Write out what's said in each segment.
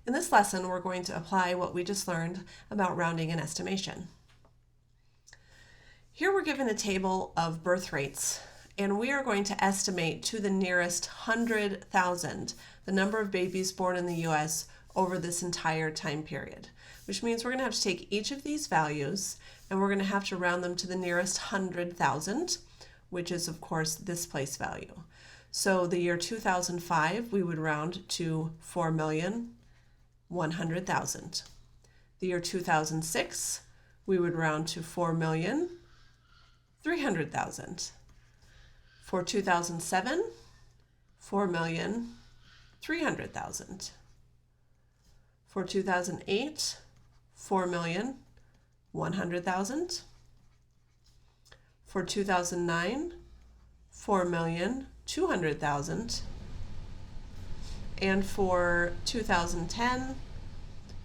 In this lesson, we're going to apply what we just learned about rounding and estimation. Here we're given a table of birth rates, and we are going to estimate to the nearest 100,000 the number of babies born in the U.S. over this entire time period, which means we're going to have to take each of these values and we're going to have to round them to the nearest 100,000, which is, of course, this place value. So the year 2005, we would round to 4,100,000. The year 2006, we would round to 4,300,000. For 2007, 4,300,000. For 2008, 4,100,000. For 2009, 4,200,000. And for 2010,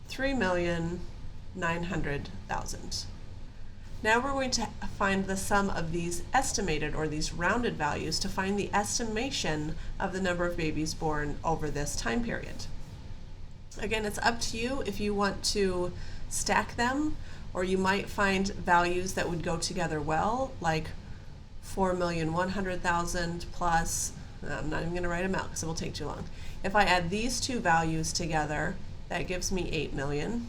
3,900,000. Now we're going to find the sum of these estimated or these rounded values to find the estimation of the number of babies born over this time period. Again, it's up to you if you want to stack them, or you might find values that would go together well, like 4,100,000 plus, I'm not even going to write them out because it will take too long. If I add these two values together, that gives me 8 million.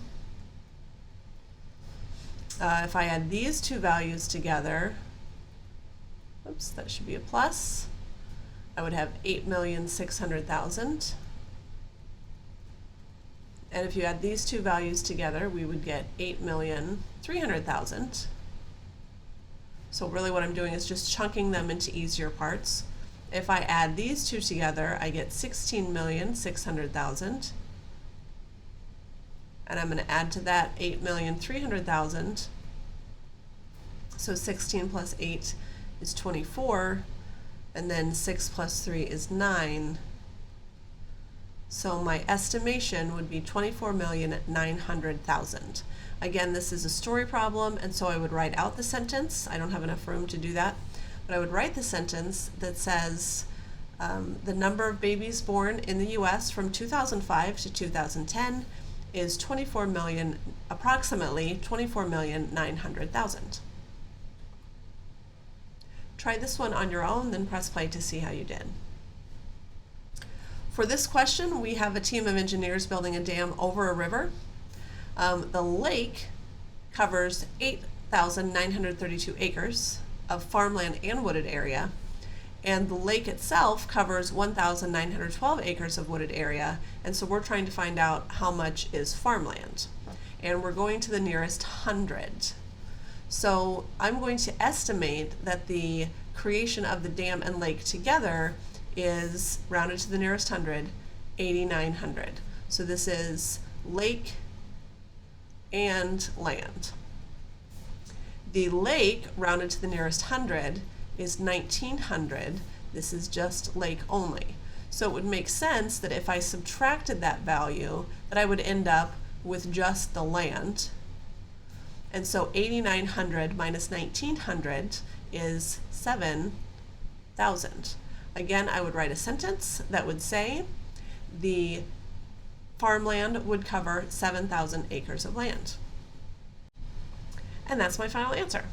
If I add these two values together, oops, that should be a plus, I would have 8,600,000. And if you add these two values together, we would get 8,300,000. So really what I'm doing is just chunking them into easier parts. If I add these two together, I get 16,600,000. And I'm going to add to that 8,300,000. So 16 plus 8 is 24, and then 6 plus 3 is 9. So my estimation would be 24,900,000. Again, this is a story problem, and so I would write out the sentence. I don't have enough room to do that, but I would write the sentence that says the number of babies born in the U.S. from 2005 to 2010 is approximately 24,900,000. Try this one on your own, then press play to see how you did. For this question, we have a team of engineers building a dam over a river. The lake covers 8,932 acres of farmland and wooded area, and the lake itself covers 1,912 acres of wooded area, and so we're trying to find out how much is farmland. And we're going to the nearest 100. So I'm going to estimate that the creation of the dam and lake together is, rounded to the nearest 100, 8,900. So this is lake and land. The lake, rounded to the nearest 100, is 1,900. This is just lake only. So it would make sense that if I subtracted that value, that I would end up with just the land. And so 8,900 minus 1,900 is 7,000. Again, I would write a sentence that would say the farmland would cover 7,000 acres of land. And that's my final answer.